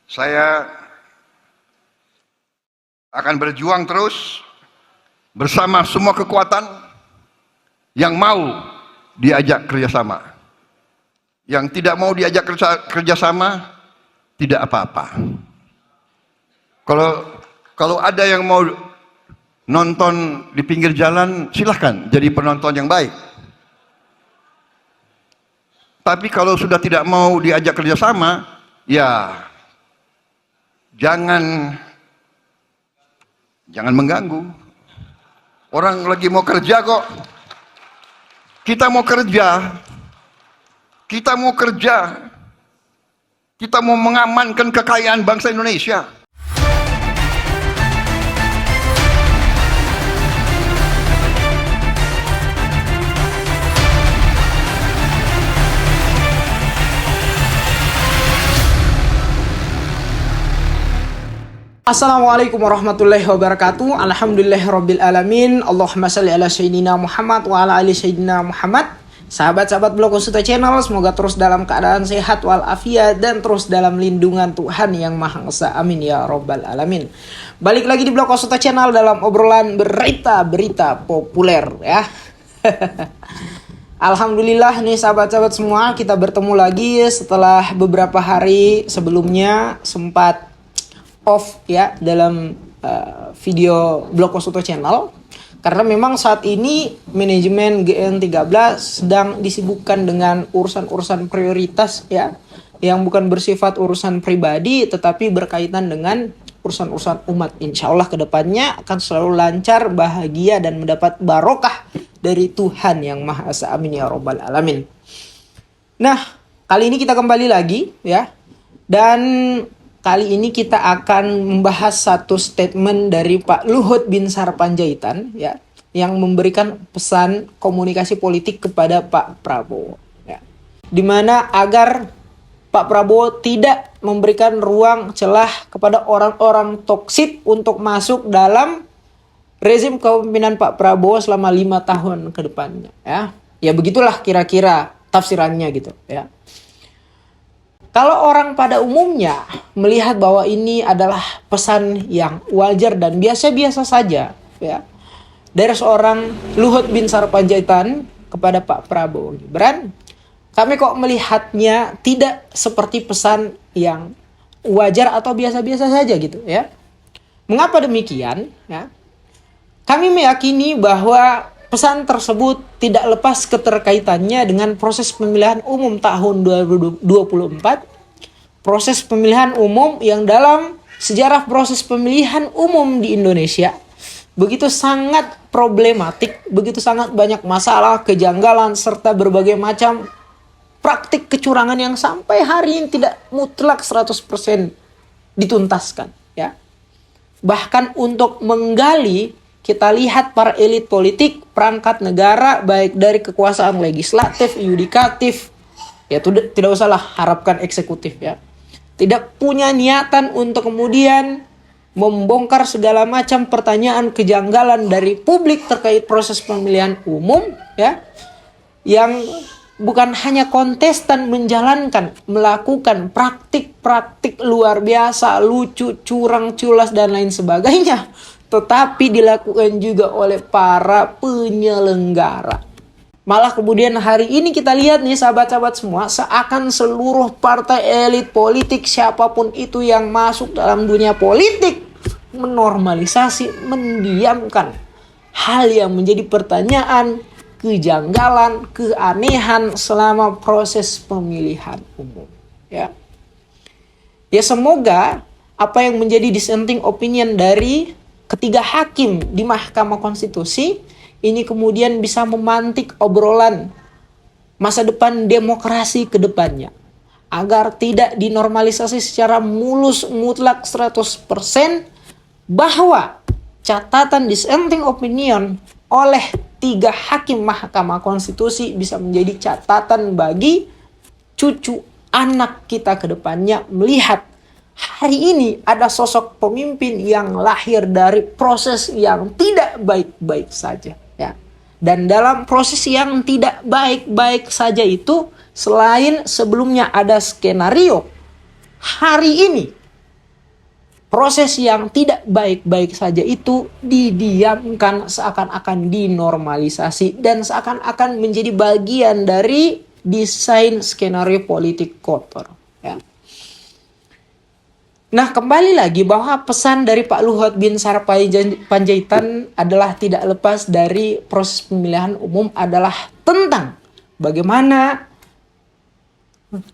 Saya akan berjuang terus bersama semua kekuatan yang mau diajak kerjasama. Yang tidak mau diajak kerjasama, tidak apa-apa. Kalau ada yang mau nonton di pinggir jalan, silahkan jadi penonton yang baik. Tapi kalau sudah tidak mau diajak kerjasama, ya jangan mengganggu. Orang lagi mau kerja kok. Kita mau kerja. Kita mau mengamankan kekayaan bangsa Indonesia. Assalamualaikum warahmatullahi wabarakatuh. Alhamdulillahirabbil alamin. Allahumma shalli ala sayyidina Muhammad wa ala ali sayyidina Muhammad. Sahabat-sahabat Blog Konsuta Channel, semoga terus dalam keadaan sehat walafiat dan terus dalam lindungan Tuhan yang Maha Esa. Amin ya rabbal alamin. Balik lagi di Blog Konsuta Channel dalam obrolan berita populer ya. Alhamdulillah nih sahabat-sahabat semua, kita bertemu lagi setelah beberapa hari sebelumnya sempat off ya dalam video Blog Konsuta Channel, karena memang saat ini manajemen GN13 sedang disibukkan dengan urusan-urusan prioritas ya, yang bukan bersifat urusan pribadi tetapi berkaitan dengan urusan-urusan umat. Insya Allah kedepannya akan selalu lancar, bahagia dan mendapat barokah dari Tuhan yang Maha Esa. Amin ya rabbal alamin. Nah, kali ini kita kembali lagi ya, dan kali ini kita akan membahas satu statement dari Pak Luhut Binsar Panjaitan ya, yang memberikan pesan komunikasi politik kepada Pak Prabowo ya, dimana agar Pak Prabowo tidak memberikan ruang celah kepada orang-orang toksik untuk masuk dalam rezim kepemimpinan Pak Prabowo selama 5 tahun ke depannya ya. Ya begitulah kira-kira tafsirannya gitu ya. Kalau orang pada umumnya melihat bahwa ini adalah pesan yang wajar dan biasa-biasa saja ya, dari seorang Luhut Binsar Panjaitan kepada Pak Prabowo Gibran, kami kok melihatnya tidak seperti pesan yang wajar atau biasa-biasa saja gitu ya. Mengapa demikian ya? Kami meyakini bahwa pesan tersebut tidak lepas keterkaitannya dengan proses pemilihan umum tahun 2024. Proses pemilihan umum yang dalam sejarah proses pemilihan umum di Indonesia begitu sangat problematik, begitu sangat banyak masalah, kejanggalan, serta berbagai macam praktik kecurangan yang sampai hari ini tidak mutlak 100% dituntaskan ya. Bahkan untuk menggali, kita lihat para elit politik, perangkat negara, baik dari kekuasaan legislatif, yudikatif, ya tidak usahlah harapkan eksekutif ya, tidak punya niatan untuk kemudian membongkar segala macam pertanyaan kejanggalan dari publik terkait proses pemilihan umum ya, yang bukan hanya kontestan menjalankan, melakukan praktik-praktik luar biasa, lucu, curang, culas dan lain sebagainya, tetapi dilakukan juga oleh para penyelenggara. Malah kemudian hari ini kita lihat nih sahabat-sahabat semua, seakan seluruh partai elit politik siapapun itu yang masuk dalam dunia politik menormalisasi, mendiamkan hal yang menjadi pertanyaan, kejanggalan, keanehan selama proses pemilihan umum ya. Ya semoga apa yang menjadi dissenting opinion dari ketiga hakim di Mahkamah Konstitusi ini kemudian bisa memantik obrolan masa depan demokrasi ke depannya, agar tidak dinormalisasi secara mulus mutlak 100% bahwa catatan dissenting opinion oleh 3 hakim Mahkamah Konstitusi bisa menjadi catatan bagi cucu anak kita ke depannya, melihat hari ini ada sosok pemimpin yang lahir dari proses yang tidak baik-baik saja ya. Dan dalam proses yang tidak baik-baik saja itu, selain sebelumnya ada skenario, hari ini proses yang tidak baik-baik saja itu didiamkan, seakan-akan dinormalisasi, dan seakan-akan menjadi bagian dari desain skenario politik kotor. Ya. Nah, kembali lagi bahwa pesan dari Pak Luhut Binsar Panjaitan adalah tidak lepas dari proses pemilihan umum adalah tentang bagaimana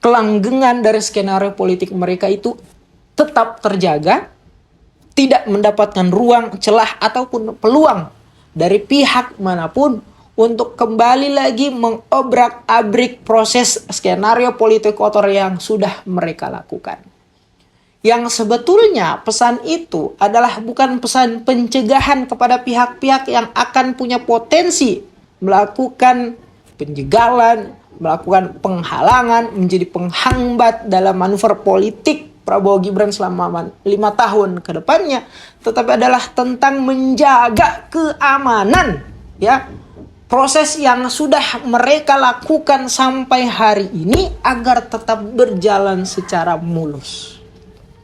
kelanggengan dari skenario politik mereka itu tetap terjaga, tidak mendapatkan ruang, celah, ataupun peluang dari pihak manapun untuk kembali lagi mengobrak-abrik proses skenario politik kotor yang sudah mereka lakukan. Yang sebetulnya pesan itu adalah bukan pesan pencegahan kepada pihak-pihak yang akan punya potensi melakukan penjegalan, melakukan penghalangan, menjadi penghambat dalam manuver politik Prabowo Gibran selama 5 tahun ke depannya, tetapi adalah tentang menjaga keamanan, ya, proses yang sudah mereka lakukan sampai hari ini agar tetap berjalan secara mulus.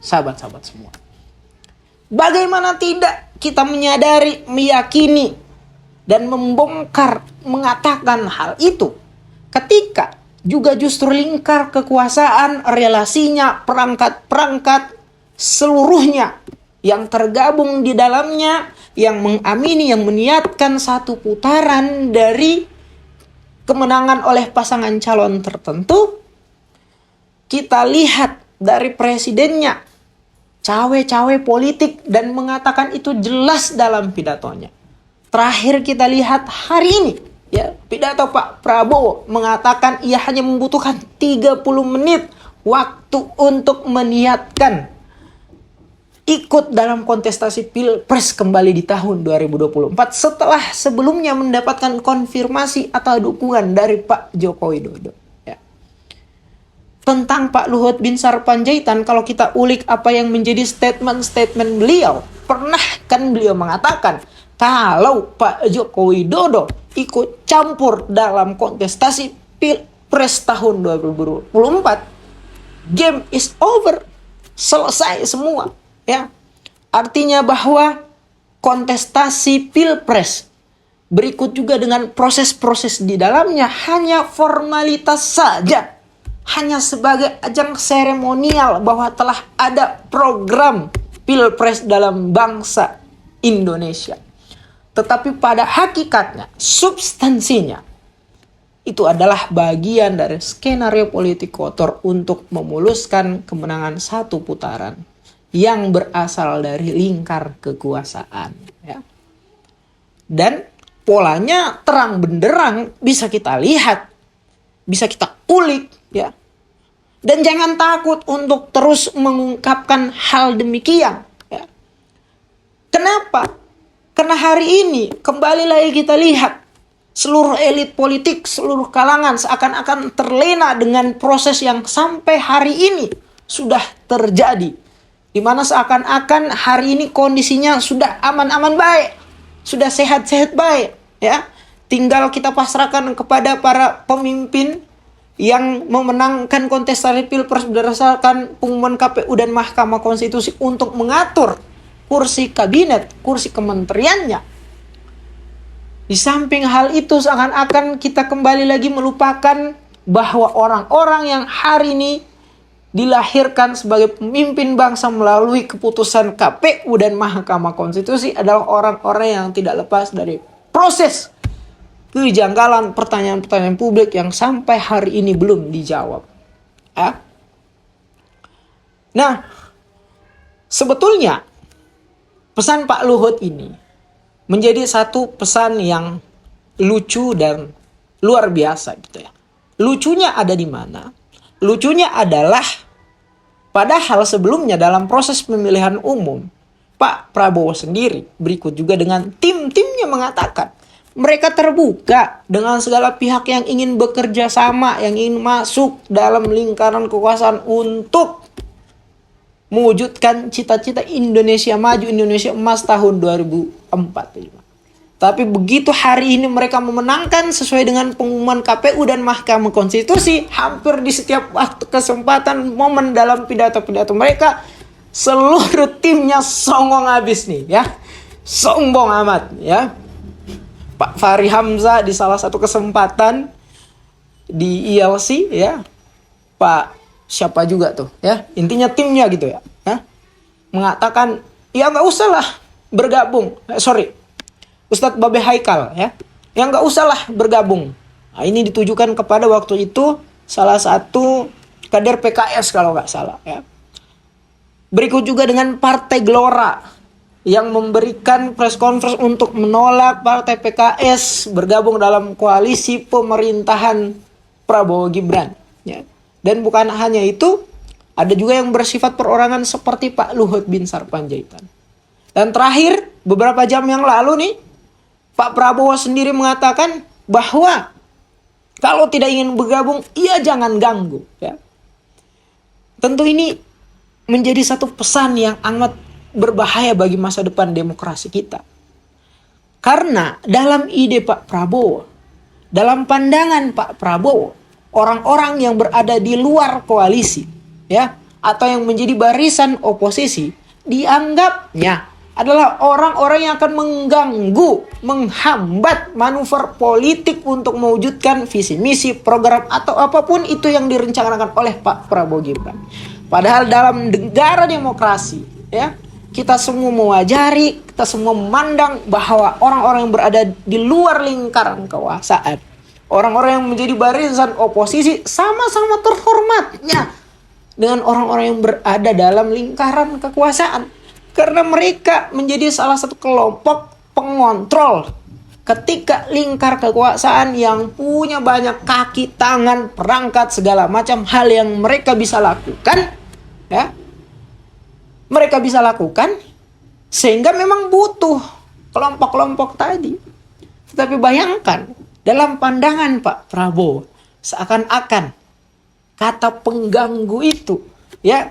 Sahabat-sahabat semua, bagaimana tidak kita menyadari, meyakini, dan membongkar, mengatakan hal itu ketika juga justru lingkar kekuasaan, relasinya, perangkat-perangkat seluruhnya yang tergabung di dalamnya, yang mengamini, yang meniatkan satu putaran dari kemenangan oleh pasangan calon tertentu. Kita lihat dari presidennya cawe-cawe politik dan mengatakan itu jelas dalam pidatonya. Terakhir kita lihat hari ini, ya, pidato Pak Prabowo mengatakan ia hanya membutuhkan 30 menit waktu untuk meniatkan ikut dalam kontestasi Pilpres kembali di tahun 2024 setelah sebelumnya mendapatkan konfirmasi atau dukungan dari Pak Joko Widodo. Ya. Tentang Pak Luhut Binsar Panjaitan, kalau kita ulik apa yang menjadi statement-statement beliau, pernah kan beliau mengatakan kalau Pak Joko Widodo ikut campur dalam kontestasi Pilpres tahun 2024, game is over, selesai semua, ya. Artinya bahwa kontestasi Pilpres berikut juga dengan proses-proses di dalamnya hanya formalitas saja, hanya sebagai ajang seremonial bahwa telah ada program Pilpres dalam bangsa Indonesia. Tetapi pada hakikatnya, substansinya, itu adalah bagian dari skenario politik kotor untuk memuluskan kemenangan satu putaran yang berasal dari lingkar kekuasaan. Ya. Dan polanya terang benderang bisa kita lihat, bisa kita ulik. Ya. Dan jangan takut untuk terus mengungkapkan hal demikian. Ya. Kenapa? Karena hari ini kembali lagi kita lihat seluruh elit politik, seluruh kalangan seakan-akan terlena dengan proses yang sampai hari ini sudah terjadi. Di mana seakan-akan hari ini kondisinya sudah aman-aman baik, sudah sehat-sehat baik, ya. Tinggal kita pasrahkan kepada para pemimpin yang memenangkan kontestasi Pilpres berdasarkan pengumuman KPU dan Mahkamah Konstitusi untuk mengatur kursi kabinet, kursi kementeriannya. Di samping hal itu seakan-akan kita kembali lagi melupakan bahwa orang-orang yang hari ini dilahirkan sebagai pemimpin bangsa melalui keputusan KPU dan Mahkamah Konstitusi adalah orang-orang yang tidak lepas dari proses kejanggalan pertanyaan-pertanyaan publik yang sampai hari ini belum dijawab. Ya. Nah, sebetulnya pesan Pak Luhut ini menjadi satu pesan yang lucu dan luar biasa gitu ya. Lucunya ada di mana? Lucunya adalah padahal sebelumnya dalam proses pemilihan umum Pak Prabowo sendiri berikut juga dengan tim-timnya mengatakan mereka terbuka dengan segala pihak yang ingin bekerja sama, yang ingin masuk dalam lingkaran kekuasaan untuk mewujudkan cita-cita Indonesia maju, Indonesia emas tahun 2045. Tapi begitu hari ini mereka memenangkan sesuai dengan pengumuman KPU dan Mahkamah Konstitusi, hampir di setiap waktu kesempatan momen dalam pidato-pidato mereka seluruh timnya songong habis nih ya. Sombong amat ya. Pak Fahri Hamzah di salah satu kesempatan di ILC ya. Pak siapa juga tuh ya. Intinya timnya gitu ya. Mengatakan ya nggak usah lah bergabung. Ustadz Babe Haikal ya. Yang nggak usah lah bergabung. Nah, ini ditujukan kepada waktu itu salah satu kader PKS kalau nggak salah ya. Berikut juga dengan Partai Gelora yang memberikan press conference untuk menolak Partai PKS bergabung dalam koalisi pemerintahan Prabowo Gibran ya. Dan bukan hanya itu, ada juga yang bersifat perorangan seperti Pak Luhut bin Sarpanjaitan. Dan terakhir, beberapa jam yang lalu nih, Pak Prabowo sendiri mengatakan bahwa kalau tidak ingin bergabung, ia jangan ganggu ya. Tentu ini menjadi satu pesan yang amat berbahaya bagi masa depan demokrasi kita. Karena dalam ide Pak Prabowo, dalam pandangan Pak Prabowo, orang-orang yang berada di luar koalisi ya, atau yang menjadi barisan oposisi, dianggapnya adalah orang-orang yang akan mengganggu, menghambat manuver politik untuk mewujudkan visi misi, program atau apapun itu yang direncanakan oleh Pak Prabowo Gibran. Padahal dalam negara demokrasi ya, kita semua mewajari, kita semua memandang bahwa orang-orang yang berada di luar lingkaran kekuasaan, orang-orang yang menjadi barisan oposisi sama-sama terhormatnya dengan orang-orang yang berada dalam lingkaran kekuasaan. Karena mereka menjadi salah satu kelompok pengontrol ketika lingkar kekuasaan yang punya banyak kaki, tangan, perangkat, segala macam hal yang mereka bisa lakukan ya. Mereka bisa lakukan sehingga memang butuh kelompok-kelompok tadi. Tetapi bayangkan dalam pandangan Pak Prabowo seakan-akan kata pengganggu itu ya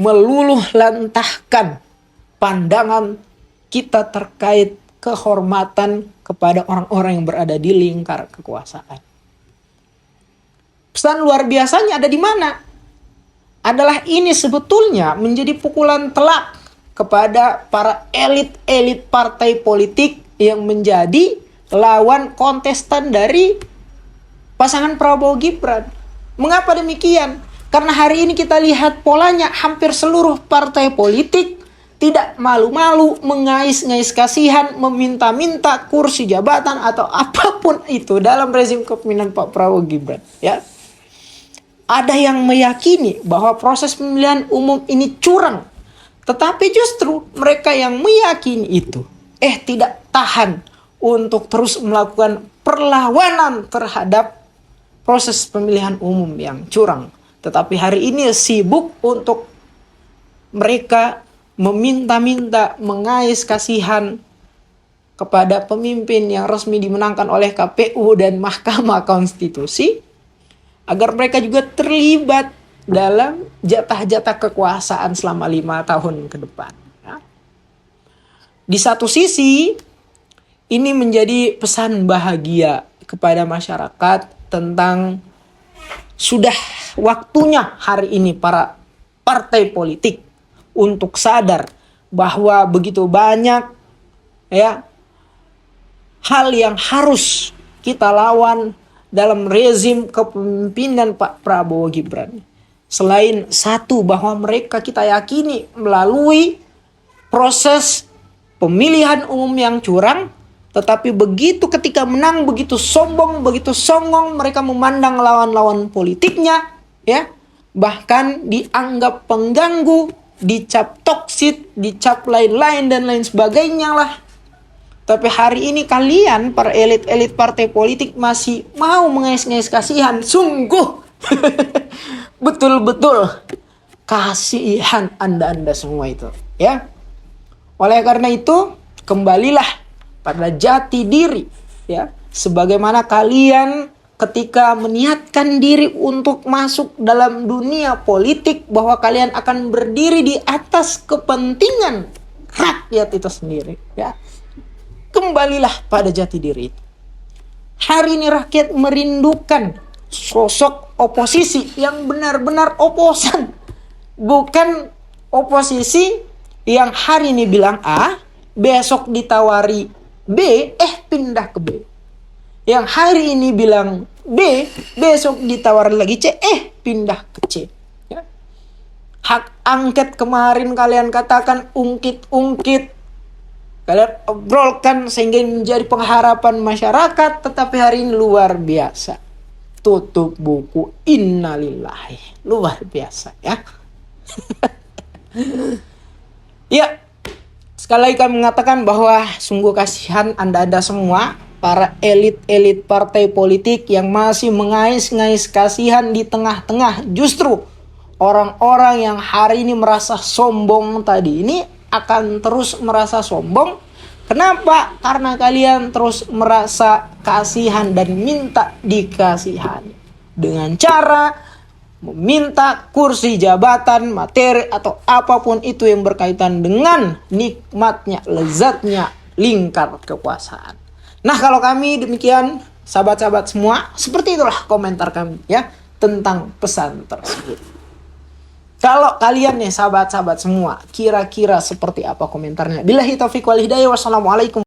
meluluh lantahkan pandangan kita terkait kehormatan kepada orang-orang yang berada di lingkar kekuasaan. Pesan luar biasanya ada di mana? Adalah ini sebetulnya menjadi pukulan telak kepada para elit-elit partai politik yang menjadi lawan kontestan dari pasangan Prabowo Gibran. Mengapa demikian? Karena hari ini kita lihat polanya hampir seluruh partai politik tidak malu-malu mengais-ngais kasihan, meminta-minta kursi jabatan atau apapun itu dalam rezim kepemimpinan Pak Prabowo Gibran ya. Ada yang meyakini bahwa proses pemilihan umum ini curang. Tetapi justru mereka yang meyakini itu tidak tahan untuk terus melakukan perlawanan terhadap proses pemilihan umum yang curang. Tetapi hari ini sibuk untuk mereka meminta-minta, mengais kasihan kepada pemimpin yang resmi dimenangkan oleh KPU dan Mahkamah Konstitusi, agar mereka juga terlibat dalam jatah-jatah kekuasaan selama 5 tahun ke depan. Ya. Di satu sisi, ini menjadi pesan bahagia kepada masyarakat tentang sudah waktunya hari ini para partai politik untuk sadar bahwa begitu banyak ya hal yang harus kita lawan dalam rezim kepemimpinan Pak Prabowo Gibran. Selain satu, bahwa mereka kita yakini melalui proses pemilihan umum yang curang, tetapi begitu ketika menang begitu sombong, begitu songong, mereka memandang lawan-lawan politiknya ya, bahkan dianggap pengganggu, dicap toksit, dicap lain-lain dan lain sebagainya lah. Tapi hari ini kalian para elit-elit partai politik masih mau mengais-ngais kasihan. Sungguh betul-betul kasihan Anda semua itu ya. Oleh karena itu kembalilah pada jati diri ya. Sebagaimana kalian ketika meniatkan diri untuk masuk dalam dunia politik, bahwa kalian akan berdiri di atas kepentingan rakyat itu sendiri ya. Kembalilah pada jati diri itu. Hari ini rakyat merindukan sosok oposisi yang benar-benar oposan Bukan oposisi yang hari ini bilang A, besok ditawari B, pindah ke B. Yang hari ini bilang B, besok ditawari lagi C, pindah ke C. Ya. Hak angket kemarin kalian katakan ungkit-ungkit, kalian obrolkan sehingga menjadi pengharapan masyarakat, tetapi hari ini luar biasa. Tutup buku, innalillahi. Luar biasa ya. Ya, sekali lagi kami mengatakan bahwa sungguh kasihan Anda semua, para elit-elit partai politik yang masih mengais-ngais kasihan di tengah-tengah justru orang-orang yang hari ini merasa sombong tadi ini akan terus merasa sombong. Kenapa? Karena kalian terus merasa kasihan dan minta dikasihani dengan cara meminta kursi jabatan, materi atau apapun itu yang berkaitan dengan nikmatnya, lezatnya lingkar kekuasaan. Nah, kalau kami demikian, sahabat-sahabat semua, seperti itulah komentar kami ya tentang pesan tersebut. Kalau kalian nih sahabat-sahabat semua, kira-kira seperti apa komentarnya? Billahi taufiq wal hidayah. Wassalamualaikum